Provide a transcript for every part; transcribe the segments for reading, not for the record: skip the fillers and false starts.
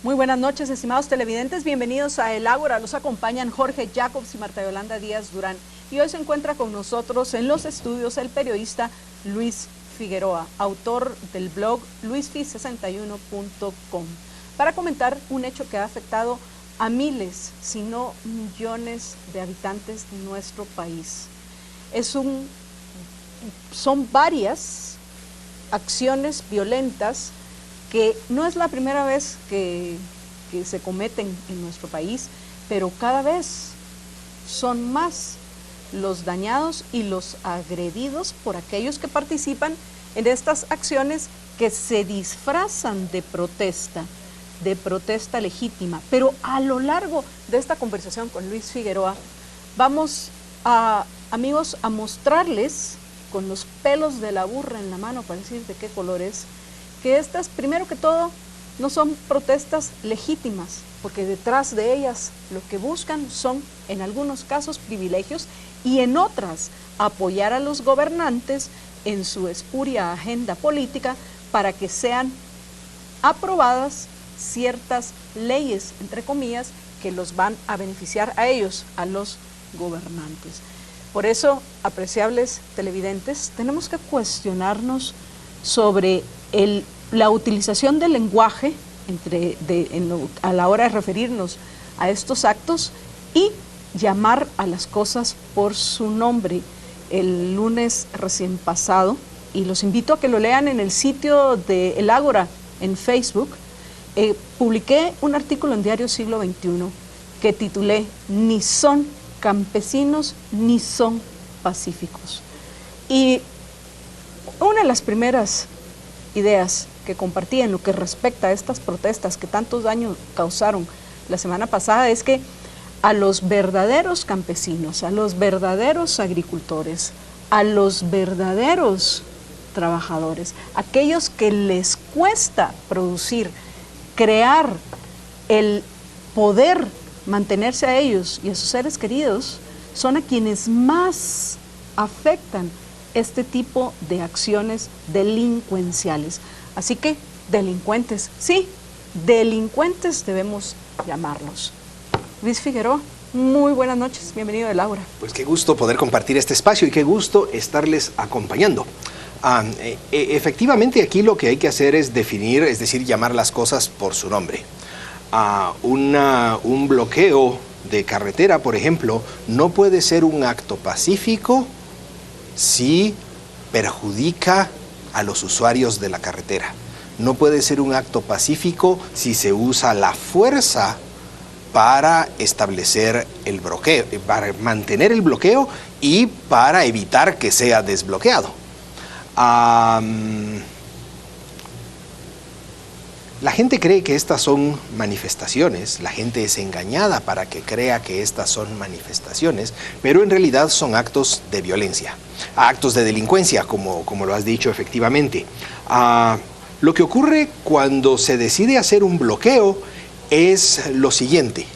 Muy buenas noches, estimados televidentes. Bienvenidos a El Ágora. Los acompañan Jorge Jacobs y Marta Yolanda Díaz Durán. Y hoy se encuentra con nosotros en los estudios el periodista Luis Figueroa, autor del blog luisfi61.com, para comentar un hecho que ha afectado a miles, si no millones de habitantes de nuestro país. Son varias acciones violentas que no es la primera vez que se cometen en nuestro país, pero cada vez son más los dañados y los agredidos por aquellos que participan en estas acciones que se disfrazan de protesta legítima. Pero a lo largo de esta conversación con Luis Figueroa, vamos amigos, a mostrarles con los pelos de la burra en la mano, para decir de qué color es, que estas, primero que todo, no son protestas legítimas, porque detrás de ellas lo que buscan son, en algunos casos, privilegios y en otras, apoyar a los gobernantes en su espuria agenda política para que sean aprobadas ciertas leyes, entre comillas, que los van a beneficiar a ellos, a los gobernantes. Por eso, apreciables televidentes, tenemos que cuestionarnos sobre la utilización del lenguaje a la hora de referirnos a estos actos y llamar a las cosas por su nombre. El lunes recién pasado, y los invito a que lo lean en el sitio de El Ágora en Facebook, publiqué un artículo en Diario Siglo XXI que titulé "Ni son campesinos ni son pacíficos". Y una de las primeras ideas que compartí en lo que respecta a estas protestas que tantos daños causaron la semana pasada es que a los verdaderos campesinos, a los verdaderos agricultores, a los verdaderos trabajadores, aquellos que les cuesta producir, crear, el poder mantenerse a ellos y a sus seres queridos, son a quienes más afectan este tipo de acciones delincuenciales. Así que delincuentes, sí, delincuentes debemos llamarlos. Luis Figueroa, muy buenas noches, bienvenido a El Ágora. Pues qué gusto poder compartir este espacio y qué gusto estarles acompañando. Efectivamente, aquí lo que hay que hacer es definir, es decir, llamar las cosas por su nombre. Un bloqueo de carretera, por ejemplo, no puede ser un acto pacífico si perjudica a los usuarios de la carretera. No puede ser un acto pacífico si se usa la fuerza para establecer el bloqueo, para mantener el bloqueo y para evitar que sea desbloqueado. La gente cree que estas son manifestaciones, la gente es engañada para que crea que estas son manifestaciones, pero en realidad son actos de violencia, actos de delincuencia, como lo has dicho efectivamente. Lo que ocurre cuando se decide hacer un bloqueo es lo siguiente: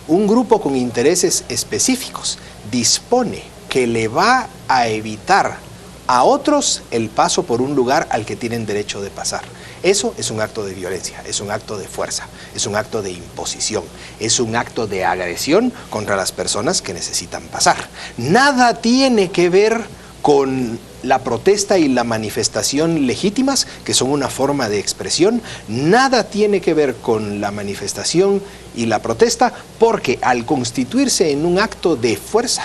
un grupo con intereses específicos dispone que le va a evitar a otros el paso por un lugar al que tienen derecho de pasar. Eso es un acto de violencia, es un acto de fuerza, es un acto de imposición, es un acto de agresión contra las personas que necesitan pasar. Nada tiene que ver con la protesta y la manifestación legítimas, que son una forma de expresión. Nada tiene que ver con la manifestación y la protesta, porque al constituirse en un acto de fuerza,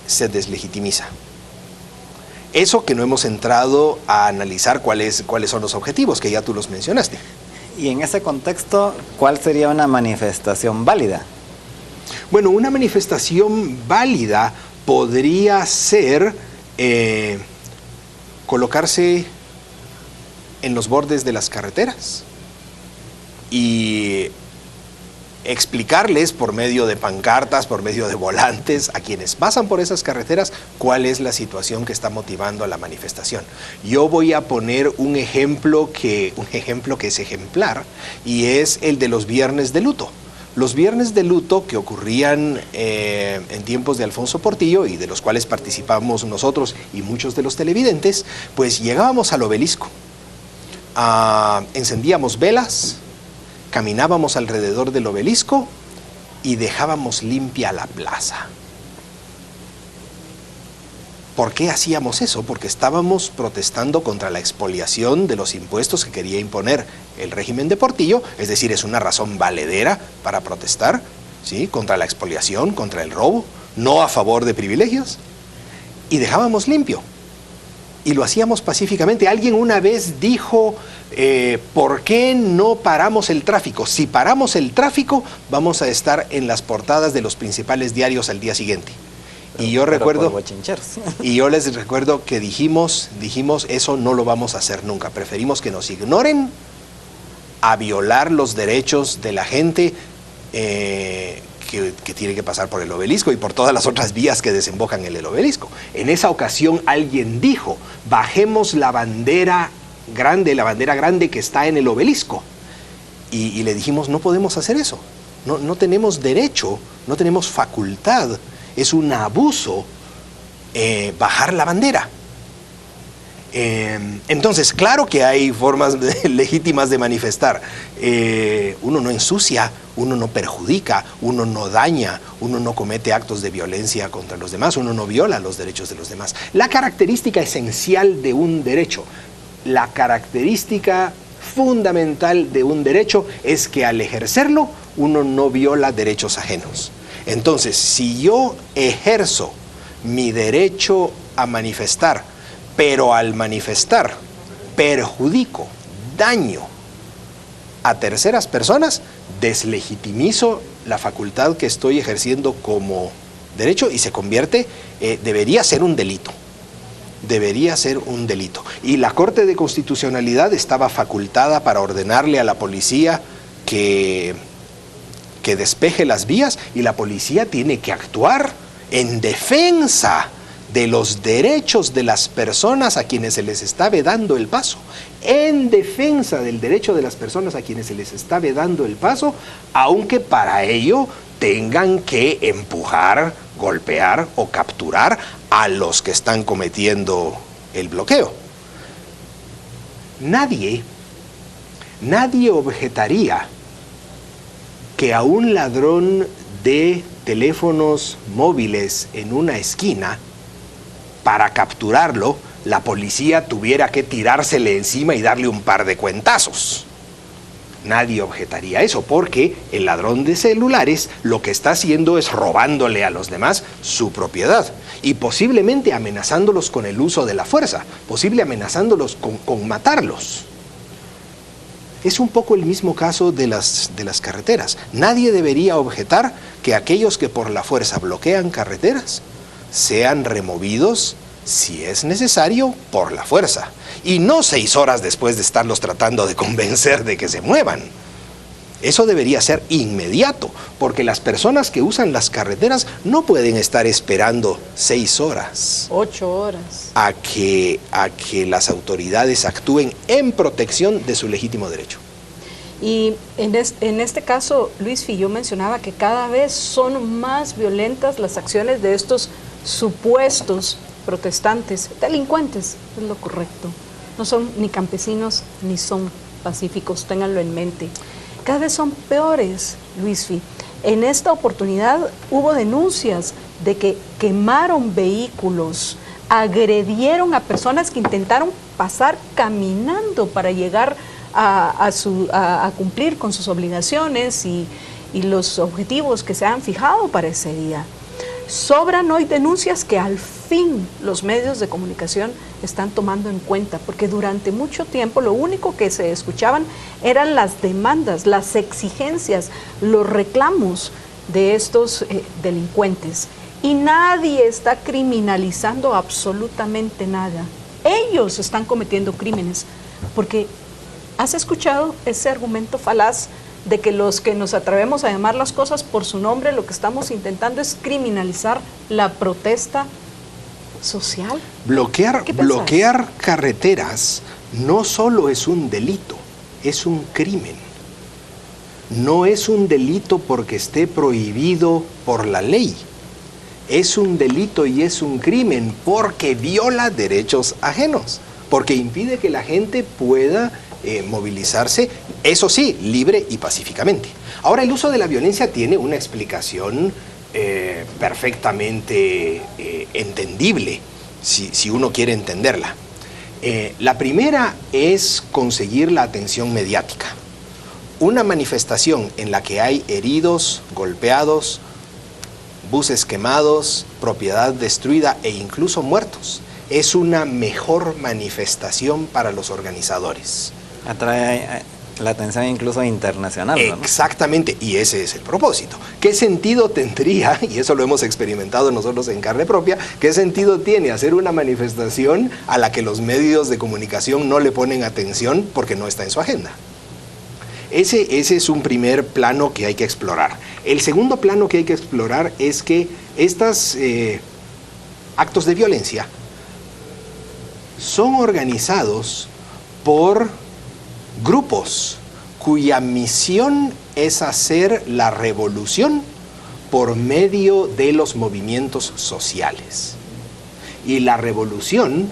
se deslegitimiza. Eso que no hemos entrado a analizar cuáles son los objetivos, que ya tú los mencionaste. Y en ese contexto, ¿cuál sería una manifestación válida? Bueno, una manifestación válida podría ser colocarse en los bordes de las carreteras y explicarles por medio de pancartas, por medio de volantes, a quienes pasan por esas carreteras, cuál es la situación que está motivando a la manifestación. Yo voy a poner un ejemplo que es ejemplar, y es el de los viernes de luto. Los viernes de luto que ocurrían en tiempos de Alfonso Portillo, y de los cuales participamos nosotros y muchos de los televidentes, pues llegábamos al obelisco, encendíamos velas, caminábamos alrededor del obelisco y dejábamos limpia la plaza. ¿Por qué hacíamos eso? Porque estábamos protestando contra la expoliación de los impuestos que quería imponer el régimen de Portillo, es decir, es una razón valedera para protestar, ¿sí?, contra la expoliación, contra el robo, no a favor de privilegios, y dejábamos limpio. Y lo hacíamos pacíficamente. Alguien una vez dijo, ¿por qué no paramos el tráfico? Si paramos el tráfico, vamos a estar en las portadas de los principales diarios al día siguiente. Y yo recuerdo, y yo les recuerdo que dijimos, eso no lo vamos a hacer nunca. Preferimos que nos ignoren a violar los derechos de la gente que tiene que pasar por el obelisco y por todas las otras vías que desembocan en el obelisco. En esa ocasión alguien dijo, bajemos la bandera grande que está en el obelisco. Y le dijimos, no podemos hacer eso. No tenemos derecho, no tenemos facultad. Es un abuso bajar la bandera. Entonces, claro que hay formas legítimas de manifestar. Uno no ensucia, uno no perjudica, uno no daña, uno no comete actos de violencia contra los demás, uno no viola los derechos de los demás. La característica esencial de un derecho, la característica fundamental de un derecho es que al ejercerlo, uno no viola derechos ajenos. Entonces, si yo ejerzo mi derecho a manifestar, pero al manifestar perjudico, daño a terceras personas, deslegitimizo la facultad que estoy ejerciendo como derecho y se convierte, debería ser un delito. Debería ser un delito. Y la Corte de Constitucionalidad estaba facultada para ordenarle a la policía que despeje las vías, y la policía tiene que actuar en defensa de los derechos de las personas a quienes se les está vedando el paso. En defensa del derecho de las personas a quienes se les está vedando el paso, aunque para ello tengan que empujar, golpear o capturar a los que están cometiendo el bloqueo. Nadie objetaría que a un ladrón de teléfonos móviles en una esquina, para capturarlo, la policía tuviera que tirársele encima y darle un par de cuentazos. Nadie objetaría eso, porque el ladrón de celulares lo que está haciendo es robándole a los demás su propiedad y posiblemente amenazándolos con el uso de la fuerza, posible amenazándolos con matarlos. Es un poco el mismo caso de las carreteras. Nadie debería objetar que aquellos que por la fuerza bloquean carreteras sean removidos, si es necesario, por la fuerza. Y no 6 horas después de estarlos tratando de convencer de que se muevan. Eso debería ser inmediato, porque las personas que usan las carreteras no pueden estar esperando 6 horas. 8 horas. A que las autoridades actúen en protección de su legítimo derecho. Y en este caso, Luisfi, yo mencionaba que cada vez son más violentas las acciones de estos supuestos protestantes, delincuentes, es lo correcto. No son ni campesinos ni son pacíficos, ténganlo en mente. Cada vez son peores, Luisfi. En esta oportunidad hubo denuncias de que quemaron vehículos, agredieron a personas que intentaron pasar caminando para llegar a cumplir con sus obligaciones y los objetivos que se han fijado para ese día. Sobran hoy denuncias que al fin los medios de comunicación están tomando en cuenta, porque durante mucho tiempo lo único que se escuchaban eran las demandas, las exigencias, los reclamos de estos delincuentes. Y nadie está criminalizando absolutamente nada. Ellos están cometiendo crímenes, porque ¿has escuchado ese argumento falaz de que los que nos atrevemos a llamar las cosas por su nombre, lo que estamos intentando es criminalizar la protesta social? Bloquear carreteras no solo es un delito, es un crimen. No es un delito porque esté prohibido por la ley. Es un delito y es un crimen porque viola derechos ajenos, porque impide que la gente pueda movilizarse, eso sí, libre y pacíficamente. Ahora, el uso de la violencia tiene una explicación perfectamente entendible, si uno quiere entenderla. La primera es conseguir la atención mediática. Una manifestación en la que hay heridos, golpeados, buses quemados, propiedad destruida e incluso muertos, es una mejor manifestación para los organizadores. Atrae la atención incluso internacional, ¿no? Exactamente, y ese es el propósito. ¿Qué sentido tendría, y eso lo hemos experimentado nosotros en carne propia, qué sentido tiene hacer una manifestación a la que los medios de comunicación no le ponen atención porque no está en su agenda? Ese es un primer plano que hay que explorar. El segundo plano que hay que explorar es que estos actos de violencia son organizados por grupos cuya misión es hacer la revolución por medio de los movimientos sociales. Y la revolución,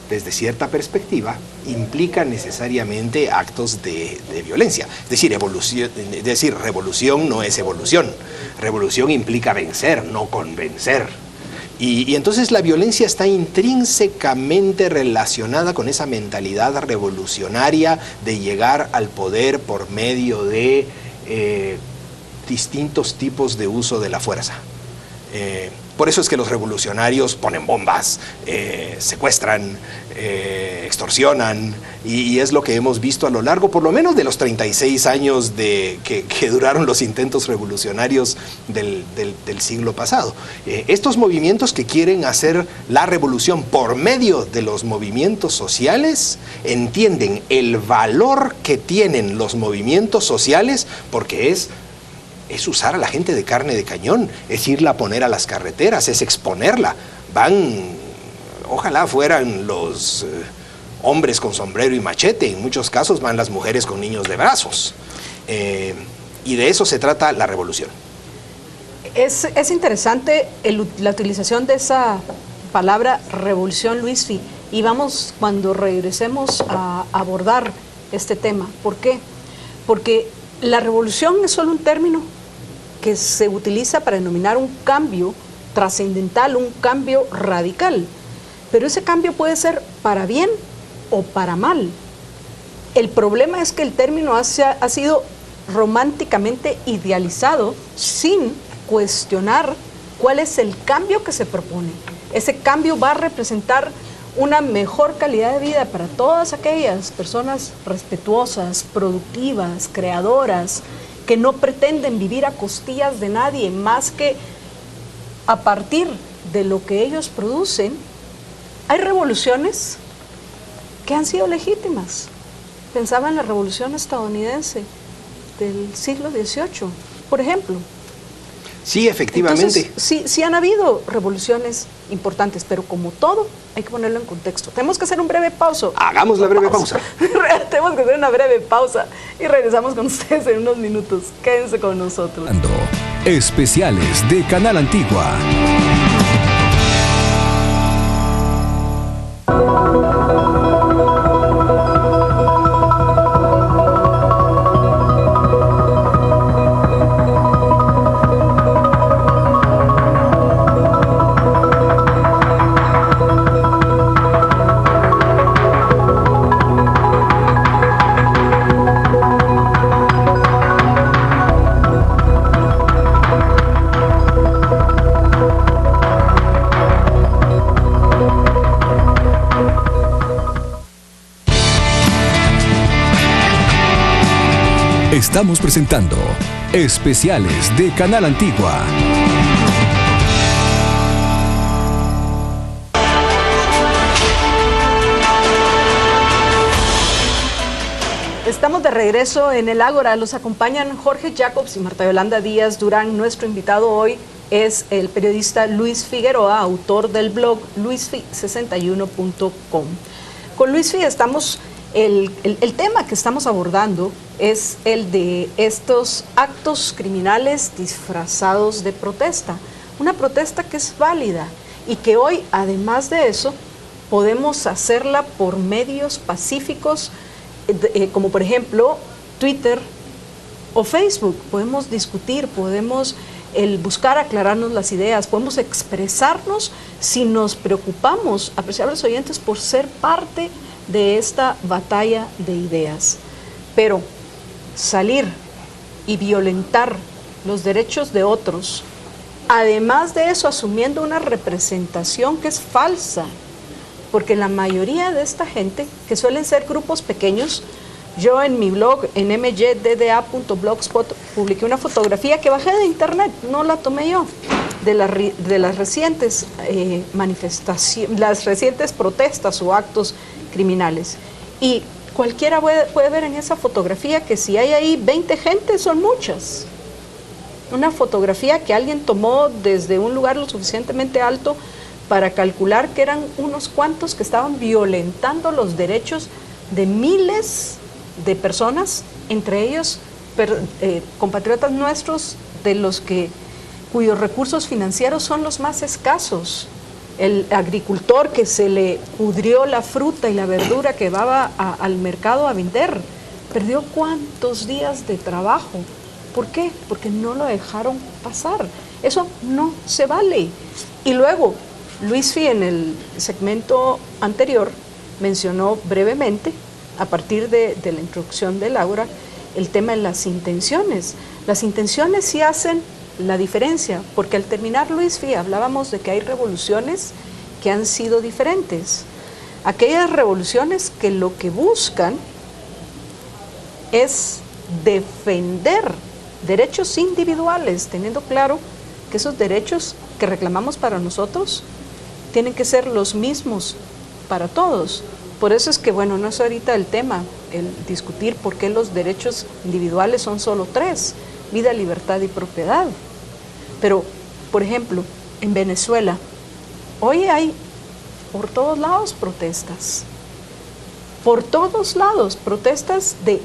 desde cierta perspectiva, implica necesariamente actos de violencia. Es decir, revolución no es evolución. Revolución implica vencer, no convencer. Y entonces la violencia está intrínsecamente relacionada con esa mentalidad revolucionaria de llegar al poder por medio de distintos tipos de uso de la fuerza. Por eso es que los revolucionarios ponen bombas, secuestran, extorsionan, y es lo que hemos visto a lo largo, por lo menos de los 36 años que duraron los intentos revolucionarios del siglo pasado. Estos movimientos que quieren hacer la revolución por medio de los movimientos sociales entienden el valor que tienen los movimientos sociales, porque es usar a la gente de carne de cañón, es irla a poner a las carreteras, es exponerla. Ojalá fueran los hombres con sombrero y machete, en muchos casos van las mujeres con niños de brazos. Y de eso se trata la revolución. Es interesante la utilización de esa palabra revolución, Luisfi, y vamos, cuando regresemos, a abordar este tema. ¿Por qué? Porque la revolución es solo un término que se utiliza para denominar un cambio trascendental, un cambio radical. Pero ese cambio puede ser para bien o para mal. El problema es que el término ha sido románticamente idealizado sin cuestionar cuál es el cambio que se propone. Ese cambio va a representar una mejor calidad de vida para todas aquellas personas respetuosas, productivas, creadoras, que no pretenden vivir a costillas de nadie más que a partir de lo que ellos producen. Hay revoluciones que han sido legítimas. Pensaba en la revolución estadounidense del siglo XVIII, por ejemplo. Sí, efectivamente. Entonces, sí han habido revoluciones importantes, pero como todo, hay que ponerlo en contexto. Tenemos que hacer un breve pausa. Hagamos la breve pausa. Tenemos que hacer una breve pausa y regresamos con ustedes en unos minutos. Quédense con nosotros. Especiales de Canal Antigua. Estamos presentando Especiales de Canal Antigua. Estamos de regreso en el Ágora. Los acompañan Jorge Jacobs y Marta Yolanda Díaz Durán. Nuestro invitado hoy es el periodista Luis Figueroa, autor del blog luisfi61.com. Con Luisfi estamos... El tema que estamos abordando es el de estos actos criminales disfrazados de protesta. Una protesta que es válida y que hoy, además de eso, podemos hacerla por medios pacíficos, como por ejemplo Twitter o Facebook. Podemos discutir, podemos buscar aclararnos las ideas, podemos expresarnos si nos preocupamos, apreciables oyentes, por ser parte de esta batalla de ideas. Pero salir y violentar los derechos de otros, además de eso asumiendo una representación que es falsa, porque la mayoría de esta gente, que suelen ser grupos pequeños, yo en mi blog, en mydda.blogspot, publiqué una fotografía que bajé de internet, no la tomé yo, de las recientes manifestaciones, las recientes protestas o actos criminales. Y cualquiera puede ver en esa fotografía que si hay ahí 20 gentes, son muchas. Una fotografía que alguien tomó desde un lugar lo suficientemente alto para calcular que eran unos cuantos que estaban violentando los derechos de miles de personas, entre ellos compatriotas nuestros cuyos recursos financieros son los más escasos. El agricultor que se le pudrió la fruta y la verdura que va al mercado a vender, perdió cuántos días de trabajo. ¿Por qué? Porque no lo dejaron pasar. Eso no se vale. Y luego, Luisfi en el segmento anterior mencionó brevemente, a partir de la introducción de Laura, el tema de las intenciones. Las intenciones sí hacen la diferencia, porque al terminar, Luisfi, hablábamos de que hay revoluciones que han sido diferentes. Aquellas revoluciones que lo que buscan es defender derechos individuales, teniendo claro que esos derechos que reclamamos para nosotros tienen que ser los mismos para todos. Por eso es que, bueno, no es ahorita el tema, el discutir por qué los derechos individuales son solo 3, vida, libertad y propiedad. Pero, por ejemplo, en Venezuela, hoy hay por todos lados protestas. Por todos lados, protestas de...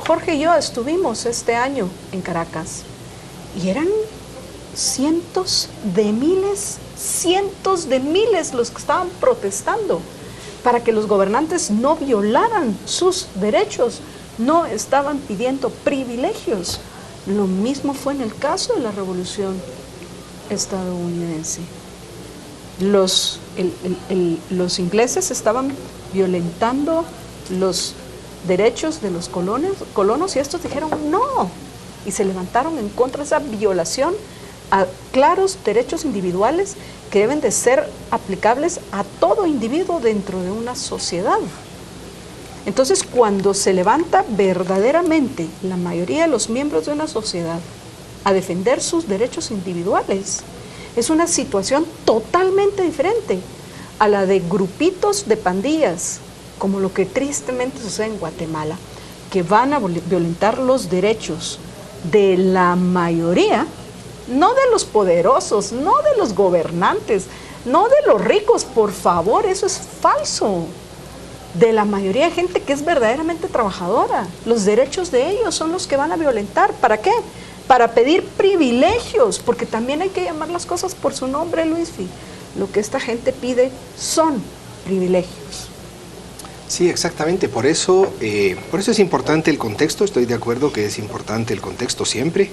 Jorge y yo estuvimos este año en Caracas y eran cientos de miles los que estaban protestando para que los gobernantes no violaran sus derechos, no estaban pidiendo privilegios. Lo mismo fue en el caso de la Revolución estadounidense. Los ingleses estaban violentando los derechos de los colonos y estos dijeron no, y se levantaron en contra de esa violación a claros derechos individuales que deben de ser aplicables a todo individuo dentro de una sociedad. Entonces, cuando se levanta verdaderamente la mayoría de los miembros de una sociedad a defender sus derechos individuales, es una situación totalmente diferente a la de grupitos de pandillas, como lo que tristemente sucede en Guatemala, que van a violentar los derechos de la mayoría, no de los poderosos, no de los gobernantes, no de los ricos, por favor, eso es falso. De la mayoría de gente que es verdaderamente trabajadora. Los derechos de ellos son los que van a violentar. ¿Para qué? Para pedir privilegios, porque también hay que llamar las cosas por su nombre, Luisfi. Lo que esta gente pide son privilegios. Sí, exactamente. Por eso es importante el contexto. Estoy de acuerdo que es importante el contexto siempre.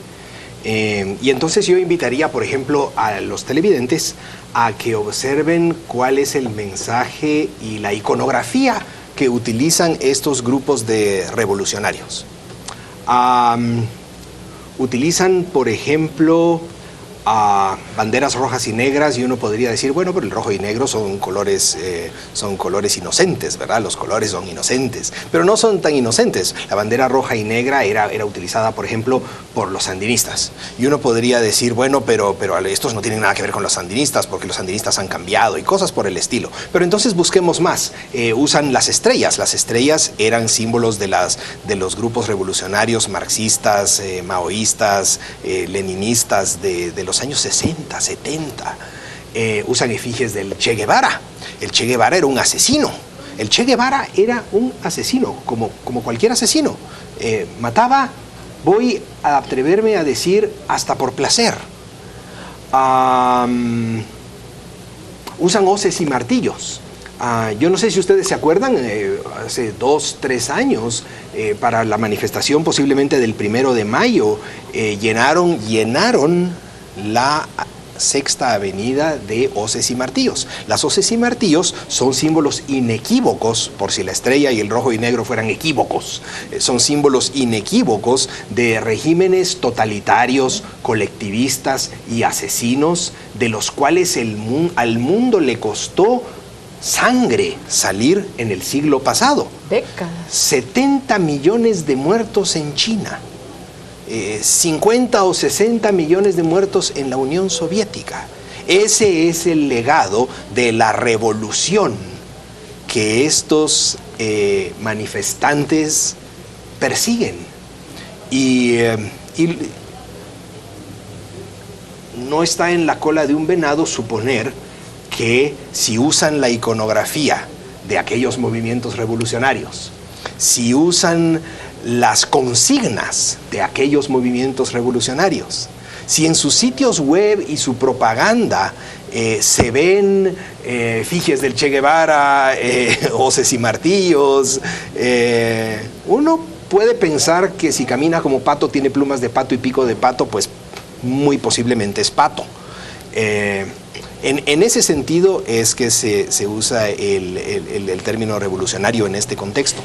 Y entonces yo invitaría, por ejemplo, a los televidentes a que observen cuál es el mensaje y la iconografía que utilizan estos grupos de revolucionarios. Utilizan, por ejemplo, banderas rojas y negras, y uno podría decir, bueno, pero el rojo y negro son colores inocentes, ¿verdad? Los colores son inocentes, pero no son tan inocentes. La bandera roja y negra era utilizada, por ejemplo, por los sandinistas. Y uno podría decir, bueno, pero estos no tienen nada que ver con los sandinistas, porque los sandinistas han cambiado y cosas por el estilo. Pero entonces busquemos más. Usan las estrellas. Las estrellas eran símbolos de los grupos revolucionarios marxistas, maoístas, leninistas de los años 60, 70. Usan efigies del Che Guevara. El Che Guevara era un asesino. El Che Guevara era un asesino, como cualquier asesino. Mataba, voy a atreverme a decir, hasta por placer. Usan hoces y martillos. Yo no sé si ustedes se acuerdan, hace 2, 3 años, para la manifestación posiblemente del 1 de mayo, llenaron la Sexta Avenida de hoces y martillos. Las hoces y martillos son símbolos inequívocos, por si la estrella y el rojo y negro fueran equívocos, son símbolos inequívocos de regímenes totalitarios, colectivistas y asesinos, de los cuales al mundo le costó sangre salir en el siglo pasado. Décadas. 70 millones de muertos en China. 50 o 60 millones de muertos en la Unión Soviética. Ese es el legado de la revolución que estos manifestantes persiguen. Y no está en la cola de un venado suponer que si usan la iconografía de aquellos movimientos revolucionarios, si usan las consignas de aquellos movimientos revolucionarios, si en sus sitios web y su propaganda se ven efigies del Che Guevara, hoces y martillos, uno puede pensar que si camina como pato, tiene plumas de pato y pico de pato, pues muy posiblemente es pato. En ese sentido es que se usa el término revolucionario en este contexto.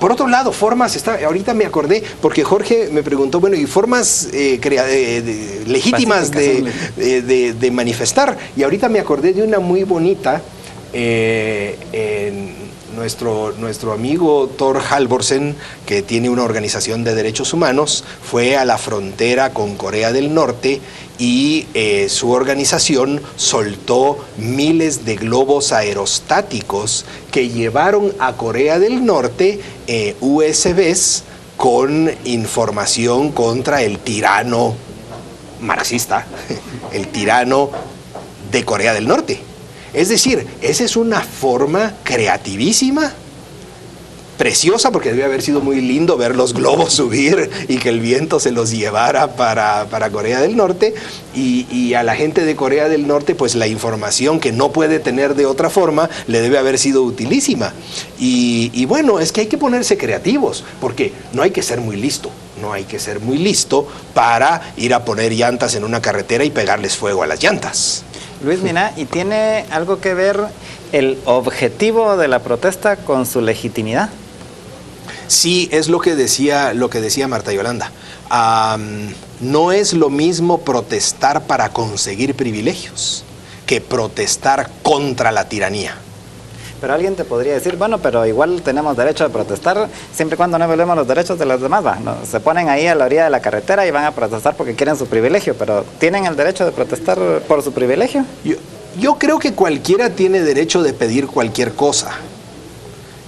Por otro lado, formas, ahorita me acordé, porque Jorge me preguntó, bueno, y formas legítimas de manifestar, y ahorita me acordé de una muy bonita. Nuestro amigo Thor Halvorsen, que tiene una organización de derechos humanos, fue a la frontera con Corea del Norte y su organización soltó miles de globos aerostáticos que llevaron a Corea del Norte USBs con información contra el tirano marxista, el tirano de Corea del Norte. Es decir, esa es una forma creativísima, preciosa, porque debe haber sido muy lindo ver los globos subir y que el viento se los llevara para Corea del Norte, y a la gente de Corea del Norte, pues la información que no puede tener de otra forma le debe haber sido utilísima. Y bueno, es que hay que ponerse creativos, porque no hay que ser muy listo. No hay que ser muy listo para ir a poner llantas en una carretera y pegarles fuego a las llantas. Luis, mira, ¿y tiene algo que ver el objetivo de la protesta con su legitimidad? Sí, es lo que decía Marta Yolanda. No es lo mismo protestar para conseguir privilegios que protestar contra la tiranía. Pero alguien te podría decir, bueno, pero igual tenemos derecho a protestar siempre y cuando no violemos los derechos de los demás, ¿va? No, se ponen ahí a la orilla de la carretera y van a protestar porque quieren su privilegio, pero ¿tienen el derecho de protestar por su privilegio? Yo creo que cualquiera tiene derecho de pedir cualquier cosa.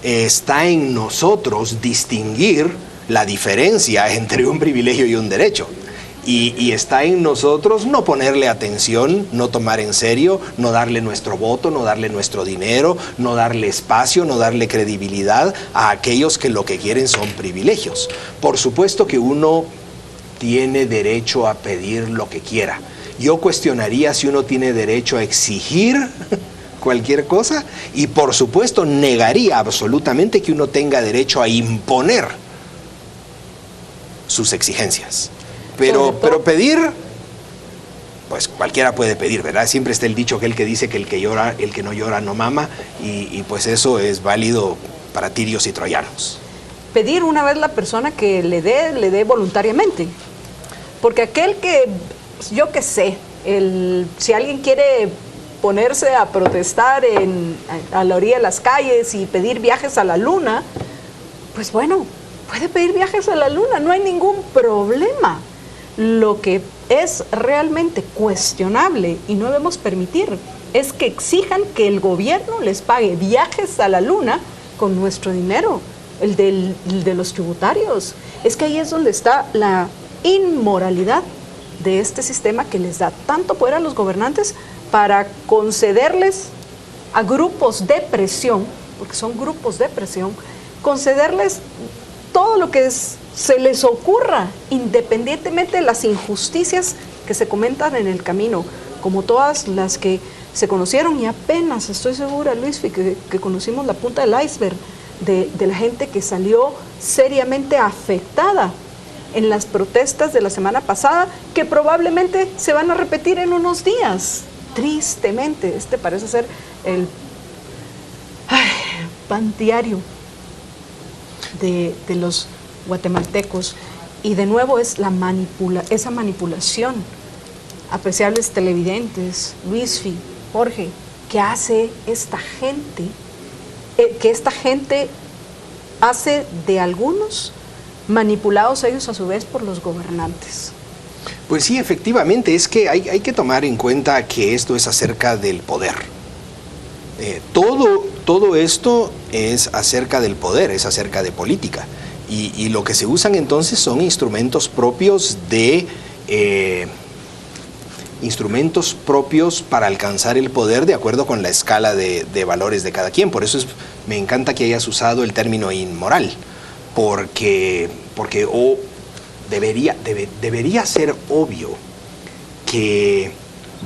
Está en nosotros distinguir la diferencia entre un privilegio y un derecho. Y está en nosotros no ponerle atención, no tomar en serio, no darle nuestro voto, no darle nuestro dinero, no darle espacio, no darle credibilidad a aquellos que lo que quieren son privilegios. Por supuesto que uno tiene derecho a pedir lo que quiera. Yo cuestionaría si uno tiene derecho a exigir cualquier cosa, y por supuesto negaría absolutamente que uno tenga derecho a imponer sus exigencias. Pero pedir, pues cualquiera puede pedir, ¿verdad? Siempre está el dicho que dice que el que no llora no mama, y pues eso es válido para tirios y troyanos. Pedir una vez la persona que le dé voluntariamente. Porque aquel que, yo qué sé, si alguien quiere ponerse a protestar a la orilla de las calles y pedir viajes a la luna, pues bueno, puede pedir viajes a la luna, no hay ningún problema. Lo que es realmente cuestionable y no debemos permitir es que exijan que el gobierno les pague viajes a la luna con nuestro dinero, el de los tributarios. Es que ahí es donde está la inmoralidad de este sistema que les da tanto poder a los gobernantes para concederles a grupos de presión, porque son grupos de presión, concederles todo lo que se les ocurra, independientemente de las injusticias que se comentan en el camino, como todas las que se conocieron y apenas, estoy segura, Luis, que conocimos la punta del iceberg de la gente que salió seriamente afectada en las protestas de la semana pasada, que probablemente se van a repetir en unos días. Tristemente, este parece ser el pan diario de los guatemaltecos. Y de nuevo es esa manipulación. Apreciables televidentes, Luisfi, Jorge, ¿qué hace esta gente? Que esta gente hace de algunos manipulados ellos a su vez por los gobernantes. Pues sí, efectivamente, es que hay que tomar en cuenta que esto es acerca del poder. Todo esto es acerca del poder, es acerca de política. Y lo que se usan entonces son instrumentos propios para alcanzar el poder de acuerdo con la escala de valores de cada quien. Por eso me encanta que hayas usado el término inmoral, porque debería ser obvio que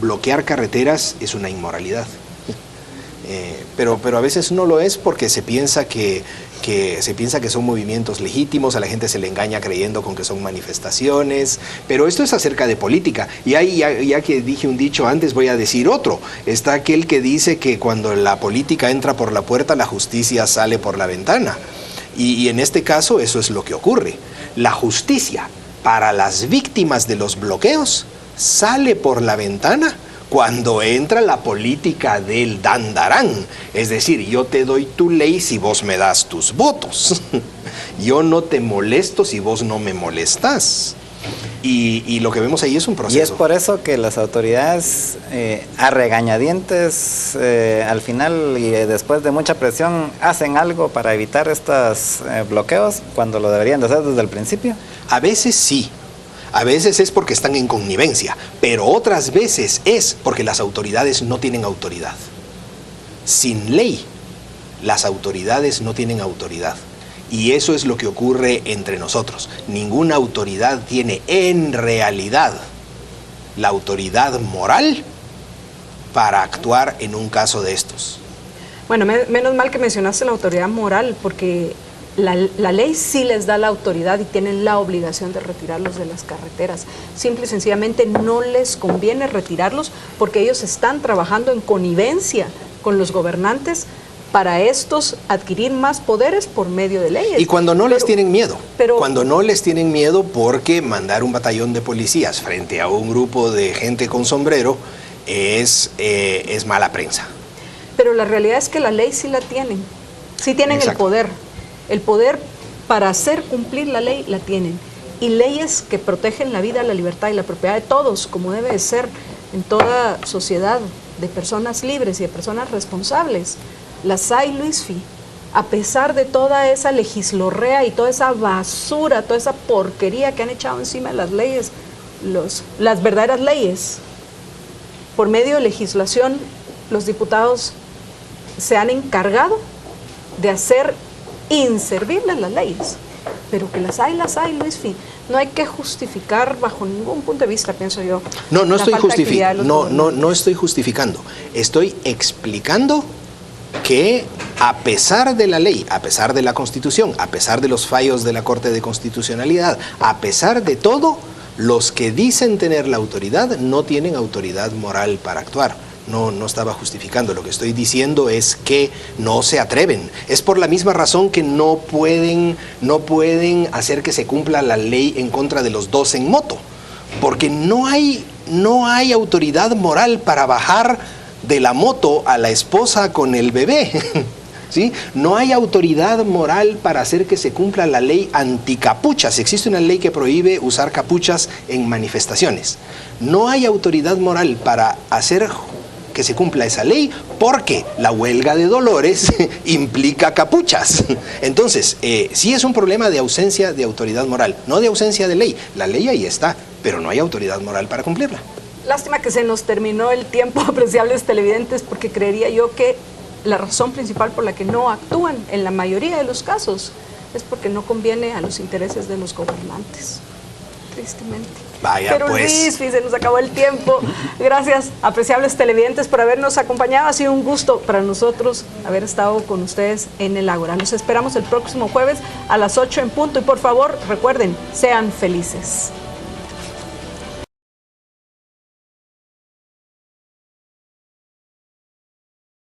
bloquear carreteras es una inmoralidad. Pero a veces no lo es porque se piensa que son movimientos legítimos, a la gente se le engaña creyendo con que son manifestaciones, pero esto es acerca de política. Y ahí, ya que dije un dicho antes, voy a decir otro. Está aquel que dice que cuando la política entra por la puerta, la justicia sale por la ventana. Y en este caso eso es lo que ocurre. La justicia para las víctimas de los bloqueos sale por la ventana cuando entra la política del dandarán. Es decir, yo te doy tu ley si vos me das tus votos. Yo no te molesto si vos no me molestas. Y lo que vemos ahí es un proceso. Y es por eso que las autoridades, a regañadientes, al final y después de mucha presión, hacen algo para evitar estos bloqueos cuando lo deberían de hacer desde el principio. A veces sí. A veces es porque están en connivencia, pero otras veces es porque las autoridades no tienen autoridad. Sin ley, las autoridades no tienen autoridad. Y eso es lo que ocurre entre nosotros. Ninguna autoridad tiene en realidad la autoridad moral para actuar en un caso de estos. Bueno, menos mal que mencionaste la autoridad moral, porque la ley sí les da la autoridad y tienen la obligación de retirarlos de las carreteras. Simple y sencillamente no les conviene retirarlos porque ellos están trabajando en connivencia con los gobernantes para estos adquirir más poderes por medio de leyes. Y cuando no les tienen miedo, cuando no les tienen miedo porque mandar un batallón de policías frente a un grupo de gente con sombrero es mala prensa. Pero la realidad es que la ley sí la tienen, sí tienen Exacto. el poder para hacer cumplir la ley la tienen. Y leyes que protegen la vida, la libertad y la propiedad de todos, como debe de ser en toda sociedad de personas libres y de personas responsables. Las hay, Luisfi, a pesar de toda esa legislorrea y toda esa basura, toda esa porquería que han echado encima de las leyes, las verdaderas leyes. Por medio de legislación, los diputados se han encargado de hacer inservibles las leyes, pero que las hay, Luisfi. No hay que justificar bajo ningún punto de vista, pienso yo. No estoy justificando. Estoy explicando que a pesar de la ley, a pesar de la Constitución, a pesar de los fallos de la Corte de Constitucionalidad, a pesar de todo, los que dicen tener la autoridad no tienen autoridad moral para actuar. No estaba justificando. Lo que estoy diciendo es que no se atreven. Es por la misma razón que no pueden hacer que se cumpla la ley en contra de los dos en moto. Porque no hay autoridad moral para bajar de la moto a la esposa con el bebé. ¿Sí? No hay autoridad moral para hacer que se cumpla la ley anticapuchas. Existe una ley que prohíbe usar capuchas en manifestaciones. No hay autoridad moral para hacer que se cumpla esa ley porque la huelga de Dolores implica capuchas. Entonces, sí es un problema de ausencia de autoridad moral, no de ausencia de ley. La ley ahí está, pero no hay autoridad moral para cumplirla. Lástima que se nos terminó el tiempo, apreciables televidentes, porque creería yo que la razón principal por la que no actúan en la mayoría de los casos es porque no conviene a los intereses de los gobernantes. tristemente. Vaya, pero pues. Luis, se nos acabó el tiempo. Gracias, apreciables televidentes, por habernos acompañado. Ha sido un gusto para nosotros haber estado con ustedes en el Ágora. Los esperamos el próximo jueves a las 8 en punto. Y por favor, recuerden, sean felices.